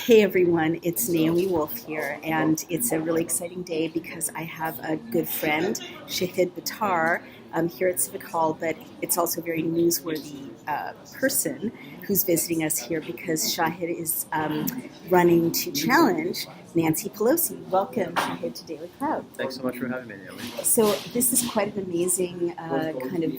Hey everyone, it's Naomi Wolf here, and it's a really exciting day because I have a good friend, Shahid Buttar, here at Civic Hall, but it's also a very newsworthy person who's visiting us here because Shahid is running to challenge Nancy Pelosi. Welcome, Shahid, to Daily Cloud. Thanks so much for having me, Naomi. So this is quite an amazing kind of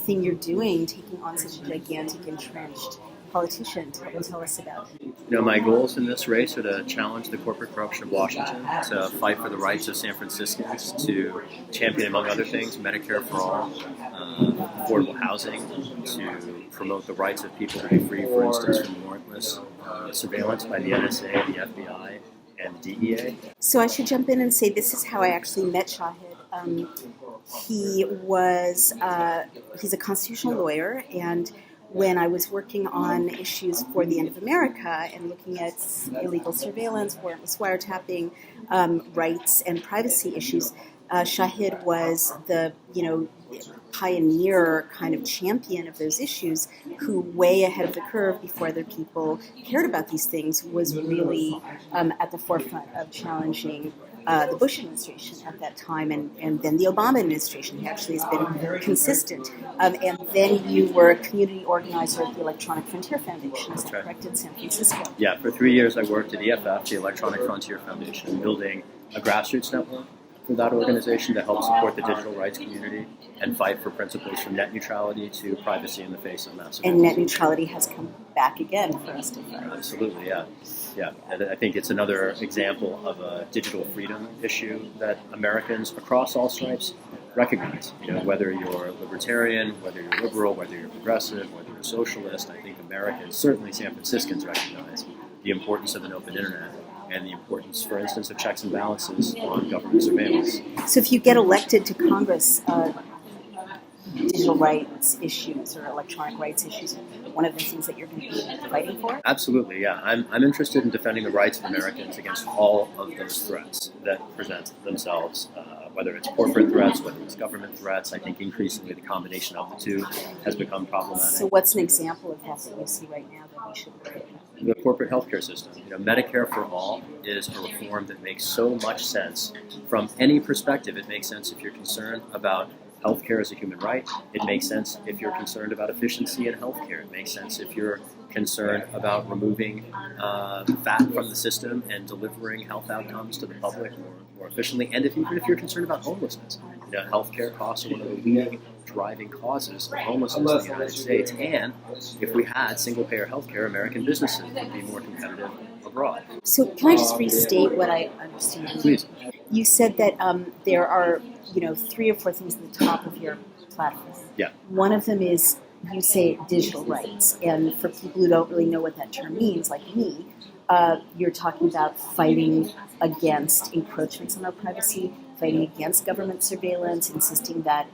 thing you're doing, taking on such a gigantic, entrenched politician. Tell us about it. My goals in this race are to challenge the corporate corruption of Washington, to fight for the rights of San Franciscans, to champion, among other things, Medicare for all, affordable housing, to promote the rights of people to be free, for instance, from warrantless surveillance by the NSA, the FBI, and DEA. So I should jump in and say this is how I actually met Shahid. He's a constitutional lawyer, and when I was working on issues for the end of America and looking at illegal surveillance, warrantless wiretapping, rights and privacy issues, Shahid was the pioneer kind of champion of those issues, who way ahead of the curve before other people cared about these things was really at the forefront of challenging the Bush administration at that time, and then the Obama administration. He actually has been consistent. And then you were a community organizer at the Electronic Frontier Foundation, is that correct, in San Francisco? Yeah, for 3 years I worked at EFF, the Electronic Frontier Foundation, building a grassroots network for that organization to help support the digital rights community and fight for principles from net neutrality to privacy in the face of massive. And net neutrality has come back again for us to fight. Absolutely, yeah. Yeah, and I think it's another example of a digital freedom issue that Americans across all stripes recognize. Whether you're libertarian, whether you're liberal, whether you're progressive, whether you're socialist, I think Americans, certainly San Franciscans, recognize the importance of an open internet and the importance, for instance, of checks and balances on government surveillance. So if you get elected to Congress, digital rights issues or electronic rights issues, one of the things that you're going to be fighting for? Absolutely, yeah. I'm interested in defending the rights of Americans against all of those threats that present themselves, whether it's corporate threats, whether it's government threats. I think increasingly the combination of the two has become problematic. So what's an example of that you see right now that we should look at? The corporate healthcare system. Medicare for all is a reform that makes so much sense from any perspective. It makes sense if you're concerned about healthcare as a human right. It makes sense if you're concerned about efficiency in healthcare. It makes sense if you're concerned about removing fat from the system and delivering health outcomes to the public more efficiently. And even if you're concerned about homelessness, healthcare costs are one of the leading driving causes of homelessness in the United States. And if we had single-payer healthcare, American businesses would be more competitive abroad. So can I just restate what I understand? Please. You said that there are, 3 or 4 things at the top of your platform. Yeah. One of them is, you say, digital rights. And for people who don't really know what that term means, like me, you're talking about fighting against encroachments on our privacy, fighting against government surveillance, insisting that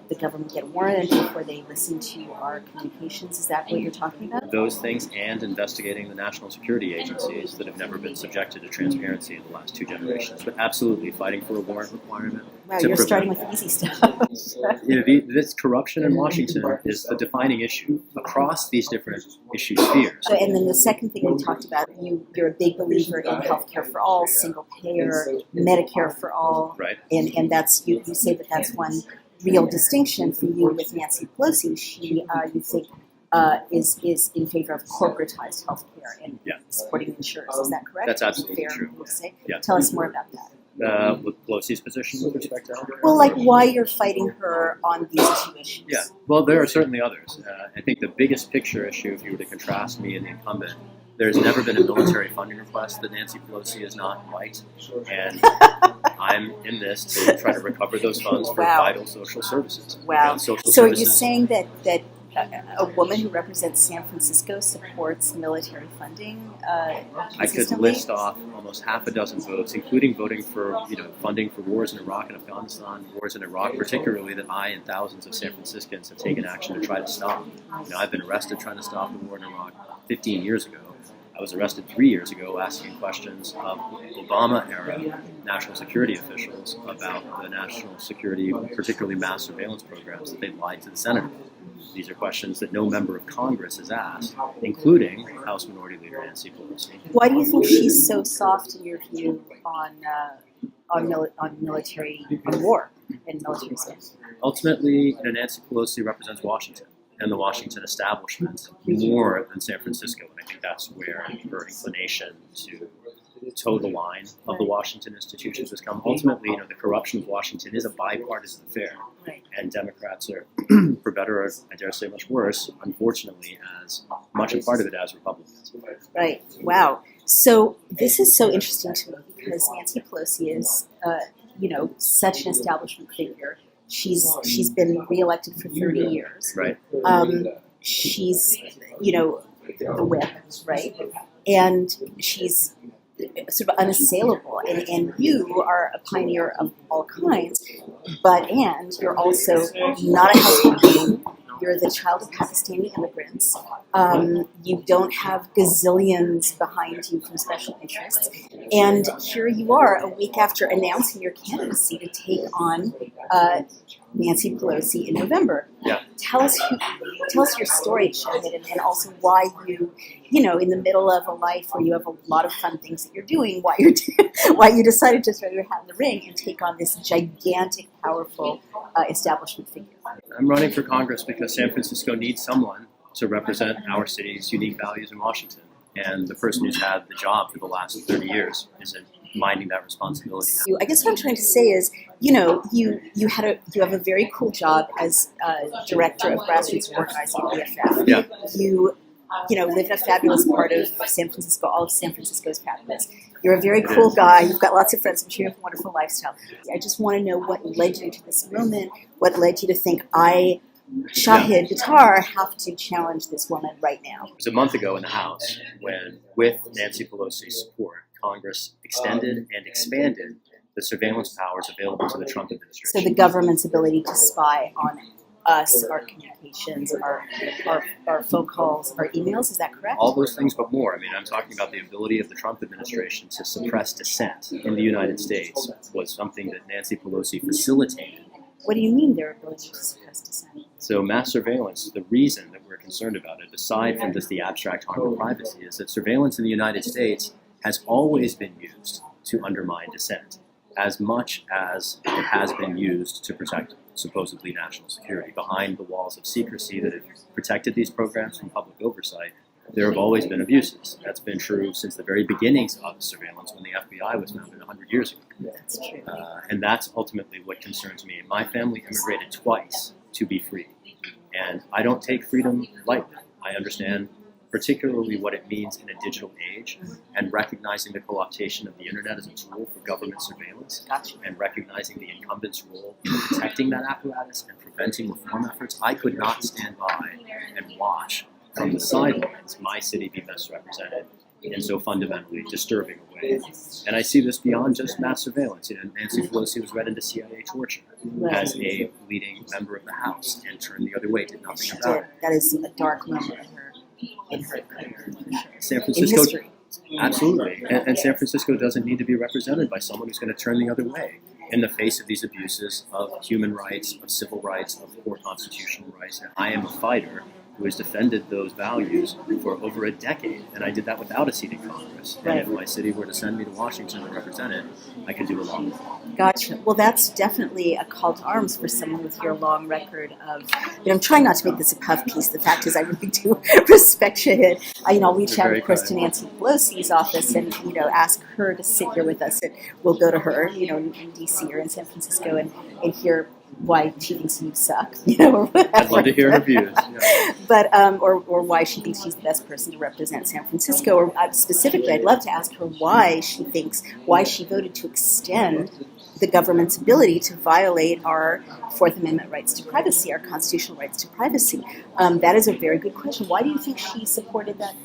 the government get warranted before they listen to our communications. Is that what you're talking about? Those things, and investigating the national security agencies that have never been subjected to transparency in the last 2 generations. But absolutely, fighting for a warrant requirement. Wow, you're starting with the easy stuff. This corruption in Washington is the defining issue across these different issue spheres. And then the second thing we talked about, you're a big believer in healthcare for all, single payer, Medicare for all. Right. And that's you say that that's one real distinction for you with Nancy Pelosi. She, you think, is in favor of corporatized healthcare and supporting insurers. Is that correct? That's absolutely true. To say? Yeah. Tell us more about that. With Pelosi's position with respect to healthcare? Well, like why you're fighting her on these 2 issues. Yeah, well, there are certainly others. I think the biggest picture issue, if you were to contrast me and the incumbent, there's never been a military funding request that Nancy Pelosi has not liked, and I'm in this to try to recover those funds for vital social services. Wow. So are you saying that a woman who represents San Francisco supports military funding I could list off almost half a dozen votes, including voting for funding for wars in Iraq and Afghanistan, wars in Iraq particularly, that I and thousands of San Franciscans have taken action to try to stop. I've been arrested trying to stop the war in Iraq 15 years ago. I was arrested 3 years ago asking questions of Obama-era national security officials about the national security, particularly mass surveillance programs that they lied to the Senate about. These are questions that no member of Congress is asked, including House Minority Leader Nancy Pelosi. Why do you think she's so soft in your view on military, on war and military stance? Ultimately, Nancy Pelosi represents Washington and the Washington establishment more than San Francisco, and I think that's where her inclination to toe the line of the Washington institutions has come. Ultimately, the corruption of Washington is a bipartisan affair, and Democrats are, for better or I dare say much worse, unfortunately, as much a part of it as Republicans. Right. Wow. So this is so interesting to me because Nancy Pelosi is, such an establishment figure. She's been reelected for 30 years. Right. She's, the whip, right? And she's sort of unassailable. And you are a pioneer of all kinds, and you're also not a household name. You're the child of Pakistani immigrants. You don't have gazillions behind you from special interests. And here you are a week after announcing your candidacy to take on Nancy Pelosi in November. Yeah. Tell us your story, Shahid, and also why you, in the middle of a life where you have a lot of fun things that you're doing, why you decided to throw your hat in the ring and take on this gigantic, powerful establishment figure. I'm running for Congress because San Francisco needs someone to represent our city's unique values in Washington. And the person who's had the job for the last 30 years isn't minding that responsibility. I guess what I'm trying to say is, you have a very cool job as director of grassroots organizing at EFF. Yeah. You live in a fabulous part of San Francisco. All of San Francisco is fabulous. You're a very cool guy. You've got lots of friends. I'm sure you have a wonderful lifestyle. I just want to know what led you to this moment. What led you to think, Shahid Buttar, have to challenge this woman right now? It was a month ago in the House when, with Nancy Pelosi's support, Congress extended and expanded the surveillance powers available to the Trump administration. So the government's ability to spy on us, our communications, our phone calls, our emails, is that correct? All those things, but more. I'm talking about the ability of the Trump administration to suppress dissent in the United States was something that Nancy Pelosi facilitated. What do you mean their ability to suppress dissent? So mass surveillance, the reason that we're concerned about it, aside from just the abstract harm to privacy, is that surveillance in the United States has always been used to undermine dissent, as much as it has been used to protect supposedly national security. Behind the walls of secrecy that have protected these programs from public oversight, there have always been abuses. That's been true since the very beginnings of surveillance when the FBI was founded 100 years ago. That's true. And that's ultimately what concerns me. My family immigrated twice to be free. And I don't take freedom lightly. I understand particularly what it means in a digital age, and recognizing the co-optation of the internet as a tool for government surveillance, and recognizing the incumbent's role in protecting that apparatus and preventing reform efforts. I could not stand by and watch from the sidelines my city be misrepresented in so fundamentally disturbing a way. And I see this beyond just mass surveillance. Nancy Pelosi was read into CIA torture as a leading member of the House and turned the other way, did nothing about it. That is a dark moment in her career. San Francisco, in history. Absolutely. And San Francisco doesn't need to be represented by someone who's going to turn the other way in the face of these abuses of human rights, of civil rights, of core constitutional rights. And I am a fighter who has defended those values for over a decade, and I did that without a seat in Congress. And if my city were to send me to Washington to represent it, I could do a lot more. Gotcha. Well, that's definitely a call to arms for someone with your long record of, I'm trying not to make this a puff piece. The fact is I really do respect Shahid. I'll reach out, of course, to Nancy Pelosi's office and, ask her to sit here with us. And we'll go to her, in D.C. or in San Francisco and hear why she thinks you suck, or whatever. I'd love to hear her views. Yeah. But or why she thinks she's the best person to represent San Francisco, or specifically, I'd love to ask her why she voted to extend the government's ability to violate our Fourth Amendment rights to privacy, our constitutional rights to privacy. That is a very good question. Why do you think she supported that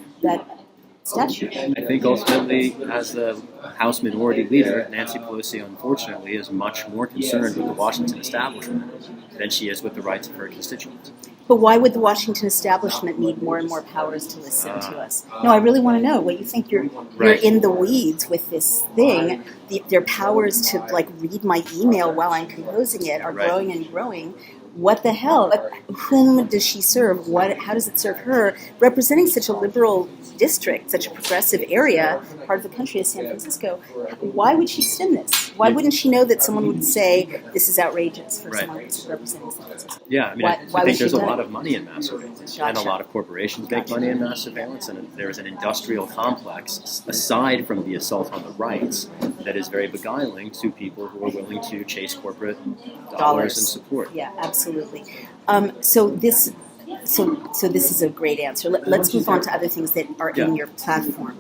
statute? I think ultimately, as the House Minority Leader, Nancy Pelosi, unfortunately, is much more concerned with the Washington establishment than she is with the rights of her constituents. But why would the Washington establishment need more and more powers to listen to us? No, I really want to know what you think. You're in the weeds with this thing. Their powers to read my email while I'm composing it are growing and growing. what the hell? Whom does she serve? How does it serve her? Representing such a liberal district, such a progressive area, part of the country as San Francisco, why would she stem this? Why wouldn't she know that someone would say, this is outrageous for someone representing San Francisco? Yeah, I mean, I think there's a lot of money in mass surveillance, and a lot of corporations make money in mass surveillance, and there's an industrial complex, aside from the assault on the rights, that is very beguiling to people who are willing to chase corporate dollars and support. Yeah, absolutely. So this is a great answer. Let's move on to other things that are in your platform.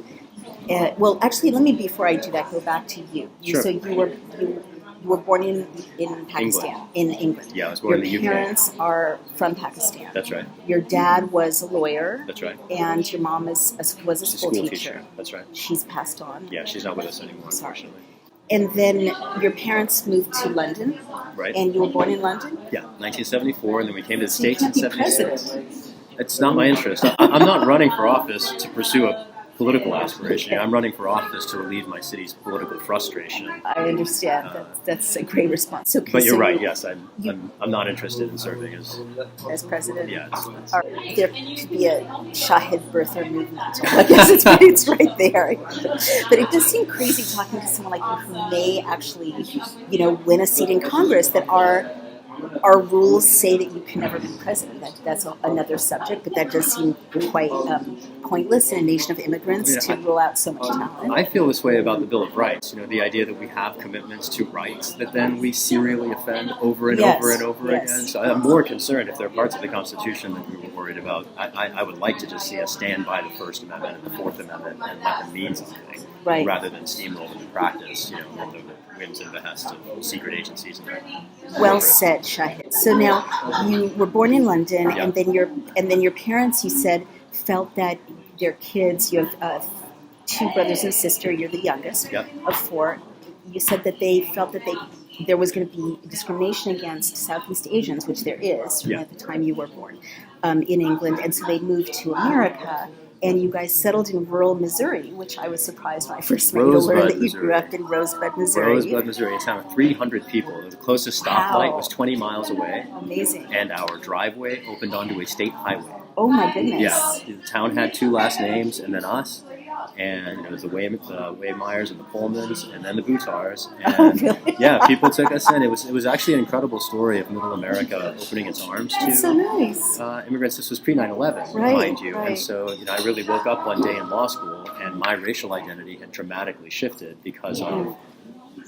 Well, actually, let me, before I do that, go back to you. Sure. So you were born in Pakistan, in England. Yeah, I was born in the UK. Your parents are from Pakistan. That's right. Your dad was a lawyer. That's right. And your mom was a school teacher. That's right. She's passed on. Yeah, she's not with us anymore, unfortunately. And then your parents moved to London. Right. And you were born in London? Yeah, 1974, and then we came to the States you in can't be 76. president. It's not my interest. I'm not running for office to pursue a political aspiration. I'm running for office to relieve my city's political frustration. I understand. That's a great response. Okay, but you're right. Yes, I'm not interested in serving as president. Yeah. There could be a Shahid Buttar movement. I guess it's right there. But it does seem crazy talking to someone like you who may actually, win a seat in Congress that our rules say that you can never be president. That's another subject, but that does seem quite pointless in a nation of immigrants to rule out so much talent. I feel this way about the Bill of Rights. The idea that we have commitments to rights that then we serially offend over and over and over again. So I'm more concerned if there are parts of the Constitution that we were worried about. I would like to just see us stand by the First Amendment and the Fourth Amendment and let them mean something, rather than steamroll them in practice. At the whims and behest of secret agencies and their well said, Shahid. So now you were born in London, and then your parents, you said, felt that their kids. You have 2 brothers and a sister. You're the youngest of 4. You said that they felt that there was going to be discrimination against Southeast Asians, which there is at the time you were born in England, and so they moved to America. And you guys settled in rural Missouri, which I was surprised when I first met you to learn that you grew up in Rosebud, Missouri. Rosebud, Missouri, a town of 300 people. The closest stoplight was 20 miles away. Amazing. And our driveway opened onto a state highway. Oh my goodness. Yeah, the town had 2 last names and then us. And it was the Waymeyers and the Pullmans, and then the Buttars. And really? People took us in. It was actually an incredible story of Middle America opening its arms to so nice. Immigrants. This was pre 9/11, mind you. And so, I really woke up one day in law school, and my racial identity had dramatically shifted because of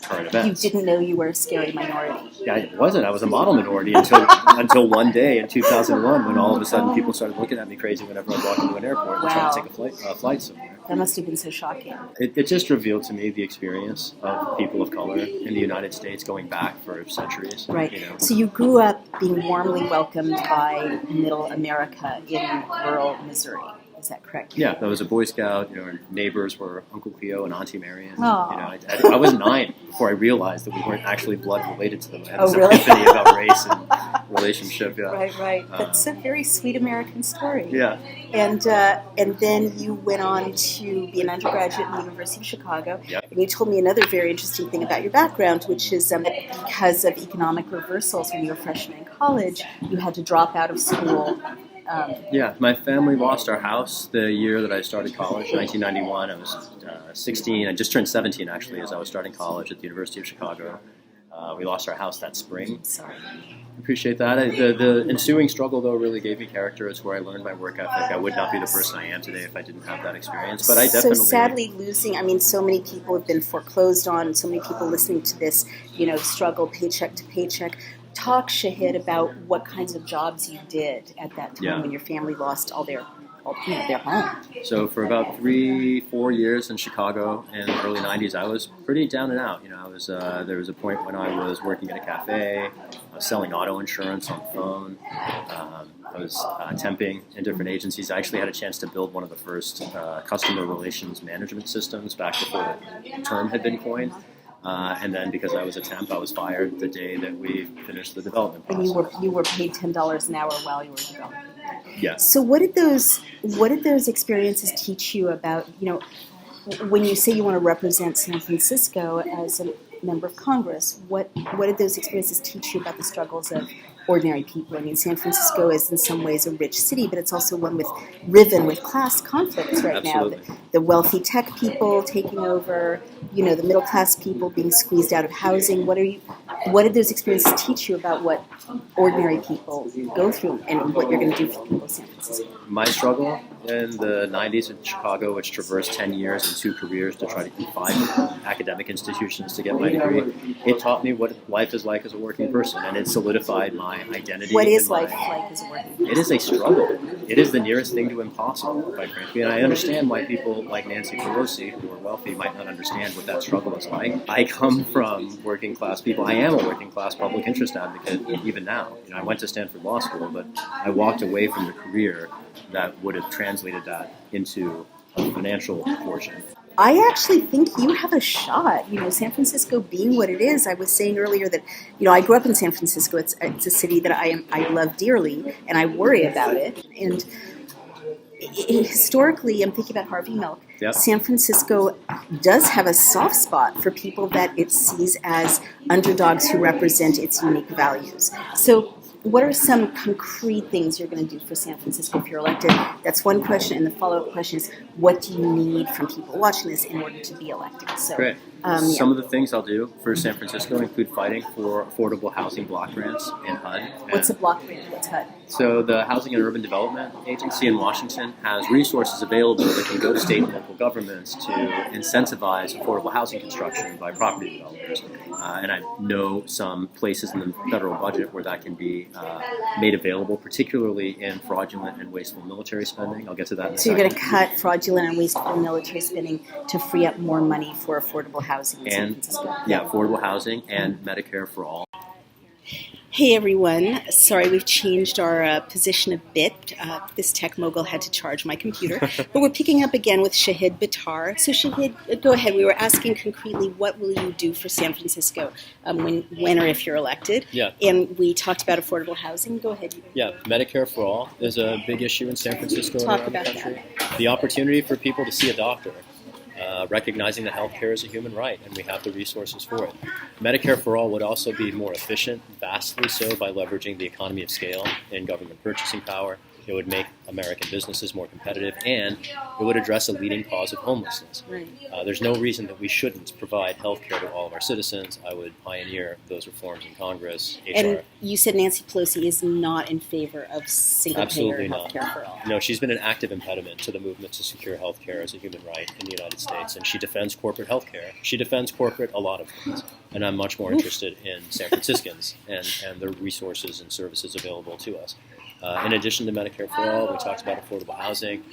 current events. You didn't know you were a scary minority. Yeah, I wasn't. I was a model minority until one day in 2001, when all of a sudden people started looking at me crazy whenever I walked into an airport and tried to take a flight somewhere. That must have been so shocking. It just revealed to me the experience of people of color in the United States going back for centuries. Right. So you grew up being warmly welcomed by Middle America in rural Missouri. Is that correct? Yeah, I was a Boy Scout. Our neighbors were Uncle Cleo and Auntie Marion. Oh. I was 9 before I realized that we weren't actually blood related to them. I had this really? epiphany about race and relationship. Yeah. Right. That's a very sweet American story. Yeah. And then you went on to be an undergraduate at the University of Chicago. Yep. And you told me another very interesting thing about your background, which is because of economic reversals when you were a freshman in college, you had to drop out of school. My family lost our house the year that I started college, 1991. I was 16. I just turned 17, actually, as I was starting college at the University of Chicago. We lost our house that spring. Sorry. Appreciate that. The ensuing struggle, though, really gave me character. It's where I learned my work ethic. I would not be the person I am today if I didn't have that experience. But I definitely... So sadly losing, so many people have been foreclosed on, so many people listening to this, struggle paycheck to paycheck. Talk, Shahid, about what kinds of jobs you did at that time when your family lost all their home. So for about 3-4 years in Chicago in the early 90s, I was pretty down and out. There was a point when I was working at a cafe, I was selling auto insurance on the phone. I was temping in different agencies. I actually had a chance to build one of the first customer relations management systems back before the term had been coined. And then because I was a temp, I was fired the day that we finished the development process. And you were paid $10 an hour while you were developing. Yes. So what did those experiences teach you about, when you say you want to represent San Francisco as member of Congress, what did those experiences teach you about the struggles of ordinary people? I mean, San Francisco is in some ways a rich city, but it's also one riven with class conflicts right Absolutely. now. The wealthy tech people taking over, the middle class people being squeezed out of housing. What did those experiences teach you about what ordinary people go through and what you're going to do for people in San Francisco? My struggle in the 90s in Chicago, which traversed 10 years and 2 careers to try to keep 5 academic institutions to get my degree, it taught me what life is like as a working person, and it solidified my identity. What is life like as a working person? It is a struggle. It is the nearest thing to impossible, quite frankly. And I understand why people like Nancy Pelosi, who are wealthy, might not understand what that struggle is like. I come from working class people. I am a working class public interest advocate even now. I went to Stanford Law School, but I walked away from the career that would have translated that into a financial portion. I actually think you have a shot. San Francisco being what it is. I was saying earlier that, I grew up in San Francisco. It's a city that I love dearly, and I worry about it. And historically, I'm thinking about Harvey Milk. Yep. San Francisco does have a soft spot for people that it sees as underdogs who represent its unique values. So what are some concrete things you're going to do for San Francisco if you're elected? That's one question. And the follow-up question is, what do you need from people watching this in order to be elected? So, great. Some of the things I'll do for San Francisco include fighting for affordable housing block grants in HUD. What's a block grant? What's HUD? So the Housing and Urban Development Agency in Washington has resources available that can go to state and local governments to incentivize affordable housing construction by property developers. And I know some places in the federal budget where that can be made available, particularly in fraudulent and wasteful military spending. I'll get to that in a second. So you're going to cut fraudulent and wasteful military spending to free up more money for affordable housing in San Francisco. Yeah, affordable housing and Medicare for all. Hey everyone, sorry we've changed our position a bit. This tech mogul had to charge my computer. But we're picking up again with Shahid Buttar. So Shahid, go ahead. We were asking concretely, what will you do for San Francisco when or if you're elected? Yeah. And we talked about affordable housing. Go ahead. Yeah, Medicare for all is a big issue in San Francisco and around the country. That. The opportunity for people to see a doctor. Recognizing that healthcare is a human right, and we have the resources for it. Medicare for all would also be more efficient, vastly so, by leveraging the economy of scale and government purchasing power. It would make American businesses more competitive, and it would address a leading cause of homelessness. Right. There's no reason that we shouldn't provide health care to all of our citizens. I would pioneer those reforms in Congress. And you said Nancy Pelosi is not in favor of single-payer health care for all. No, she's been an active impediment to the movement to secure health care as a human right in the United States, and she defends corporate health care. She defends corporate a lot of things, and I'm much more interested in San Franciscans and the resources and services available to us. In addition to Medicare for all, we talked about affordable housing.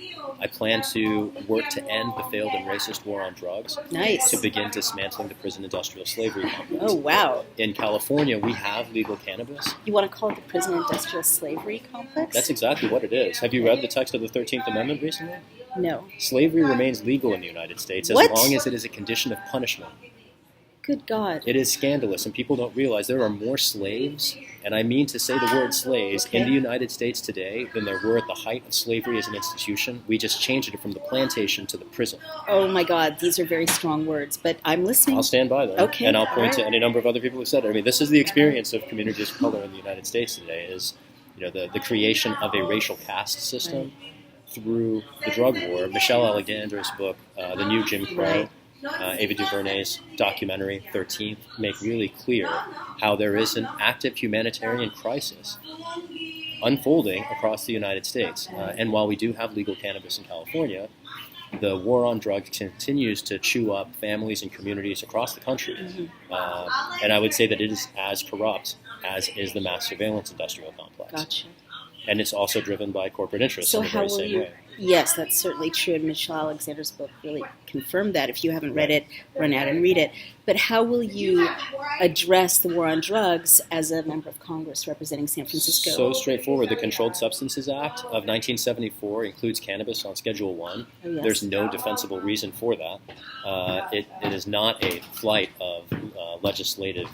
I plan to work to end the failed and racist war on drugs. Nice. To begin dismantling the prison industrial slavery complex. Oh, wow. In California, we have legal cannabis. You want to call it the prison industrial slavery complex? That's exactly what it is. Have you read the text of the 13th Amendment recently? No. Slavery remains legal in the United States as long as it is a condition of punishment. Good God. It is scandalous, and people don't realize there are more slaves, and I mean to say the word slaves, in the United States today than there were at the height of slavery as an institution. We just changed it from the plantation to the prison. Oh my God, these are very strong words, but I'm listening. I'll stand by them. Okay. And I'll point to any number of other people who said it. I mean, this is the experience of communities of color in the United States today, is the creation of a racial caste system through the drug war. Michelle Alexander's book, The New Jim Crow, Ava DuVernay's documentary, 13th, make really clear how there is an active humanitarian crisis unfolding across the United States. And while we do have legal cannabis in California, the war on drugs continues to chew up families and communities across the country. And I would say that it is as corrupt as is the mass surveillance industrial complex. Gotcha. And it's also driven by corporate interests in the very same way. Yes, that's certainly true, and Michelle Alexander's book really confirmed that. If you haven't read it, run out and read it. But how will you address the war on drugs as a member of Congress representing San Francisco? So straightforward. The Controlled Substances Act of 1974 includes cannabis on Schedule 1. Oh, yes. There's no defensible reason for that. It is not a flight of legislative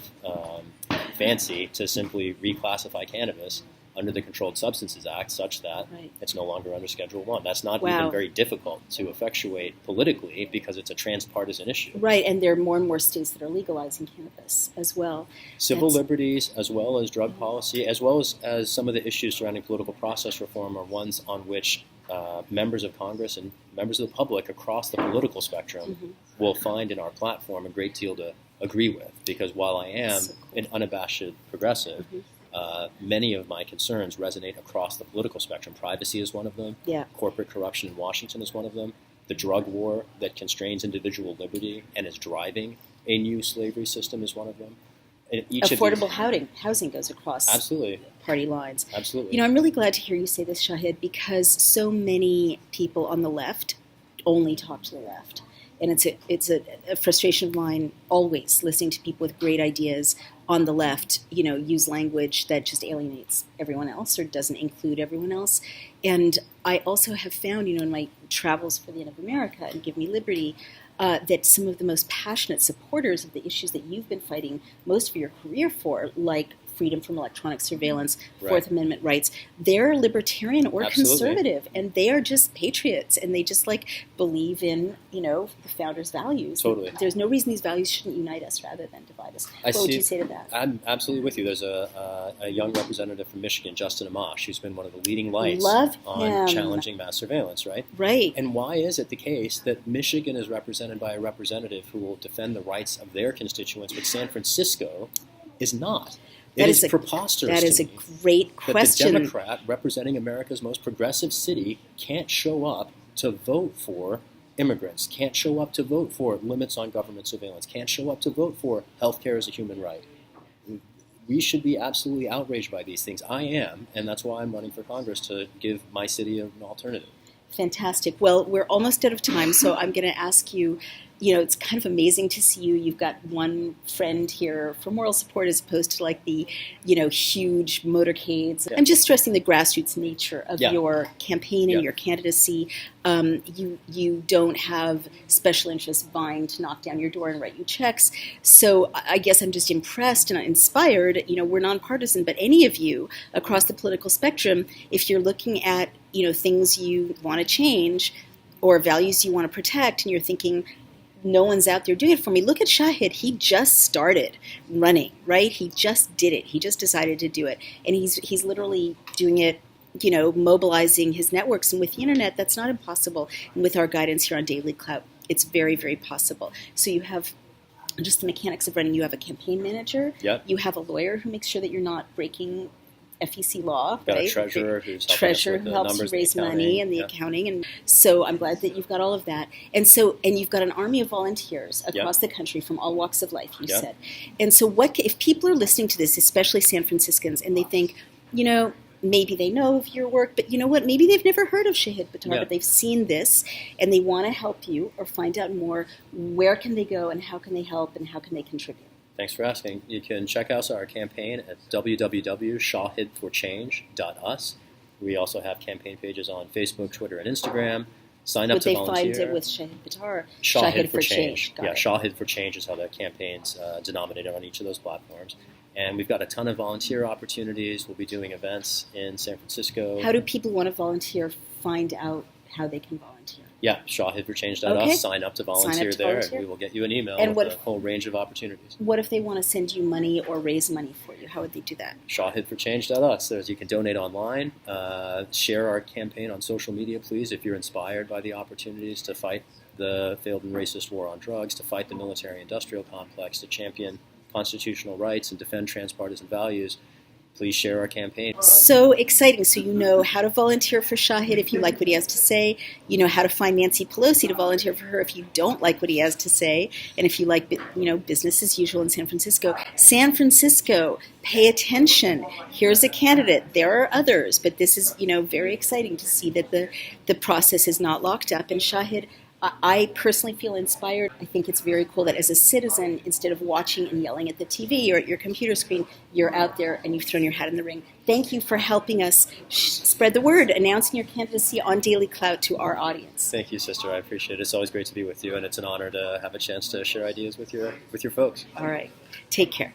fancy to simply reclassify cannabis under the Controlled Substances Act such that it's no longer under Schedule 1. That's not Wow. even very difficult to effectuate politically because it's a transpartisan issue. Right, and there are more and more states that are legalizing cannabis as well. Civil liberties, as well as drug policy, as well as some of the issues surrounding political process reform are ones on which members of Congress and members of the public across the political spectrum will find in our platform a great deal to agree with. Because while I am an unabashed progressive, many of my concerns resonate across the political spectrum. Privacy is one of them. Yeah. Corporate corruption in Washington is one of them. The drug war that constrains individual liberty and is driving a new slavery system is one of them. And Affordable housing goes across absolutely party lines. Absolutely. You know, I'm really glad to hear you say this, Shahid, because so many people on the left only talk to the left. And it's a frustration of mine always, listening to people with great ideas on the left, you know, use language that just alienates everyone else or doesn't include everyone else. And I also have found, you know, in my travels for the End of America and Give Me Liberty, that some of the most passionate supporters of the issues that you've been fighting most of your career for, like freedom from electronic surveillance, Fourth Amendment rights, they're libertarian or conservative, and they are just patriots, and they just believe in, you know, the founders' values. Totally. There's no reason these values shouldn't unite us rather than divide us. What would you say to that? I'm absolutely with you. There's a young representative from Michigan, Justin Amash, who's been one of the leading lights on challenging mass surveillance, right? Right. And why is it the case that Michigan is represented by a representative who will defend the rights of their constituents, but San Francisco is not? It is preposterous. That is a great question. That the Democrat representing America's most progressive city can't show up to vote for immigrants, can't show up to vote for limits on government surveillance, can't show up to vote for health care as a human right. We should be absolutely outraged by these things. I am, and that's why I'm running for Congress, to give my city an alternative. Fantastic. Well, we're almost out of time, so I'm going to ask you, you know, it's kind of amazing to see you. You've got one friend here for moral support as opposed to the, you know, huge motorcades. Yeah. I'm just stressing the grassroots nature of your campaign and your candidacy. You don't have special interests vying to knock down your door and write you checks. So I guess I'm just impressed and inspired. You know, we're nonpartisan, but any of you across the political spectrum, if you're looking at, you know, things you want to change or values you want to protect, and you're thinking, no one's out there doing it for me. Look at Shahid. He just started running, right? He just did it. He just decided to do it. And he's literally doing it, you know, mobilizing his networks. And with the internet, that's not impossible. And with our guidance here on Daily Clout, it's very, very possible. So you have just the mechanics of running. You have a campaign manager. Yep. You have a lawyer who makes sure that you're not breaking FEC law, got right? A treasurer who helps you raise money and the accounting, and so I'm glad that you've got all of that. And you've got an army of volunteers across the country from all walks of life. You said, and so if people are listening to this, especially San Franciscans, and they think, you know, maybe they know of your work, but you know what? Maybe they've never heard of Shahid Buttar, but they've seen this, and they want to help you or find out more. Where can they go, and how can they help, and how can they contribute? Thanks for asking. You can check out our campaign at www.shahidforchange.us. We also have campaign pages on Facebook, Twitter, and Instagram. Sign up to volunteer. Would they find it with Shahid Buttar? Shahid for Change. Got it. Shahid for Change is how the campaign's denominated on each of those platforms. And we've got a ton of volunteer opportunities. We'll be doing events in San Francisco. How do people want to volunteer find out how they can volunteer? Yeah, shahidforchange.us. Sign up to volunteer there, and we will get you an email with a whole range of opportunities. What if they want to send you money or raise money for you? How would they do that? Shahidforchange.us. You can donate online. Share our campaign on social media, please, if you're inspired by the opportunities to fight the failed and racist war on drugs, to fight the military-industrial complex, to champion constitutional rights and defend transpartisan values. Please share our campaign. So exciting. So you know how to volunteer for Shahid if you like what he has to say. You know how to find Nancy Pelosi to volunteer for her if you don't like what he has to say. And if you like, you know, business as usual in San Francisco. San Francisco, pay attention. Here's a candidate. There are others. But this is, you know, very exciting to see that the process is not locked up. And Shahid, I personally feel inspired. I think it's very cool that as a citizen, instead of watching and yelling at the TV or at your computer screen, you're out there and you've thrown your hat in the ring. Thank you for helping us spread the word, announcing your candidacy on Daily Clout to our audience. Thank you, sister. I appreciate it. It's always great to be with you, and it's an honor to have a chance to share ideas with your folks. All right. Take care.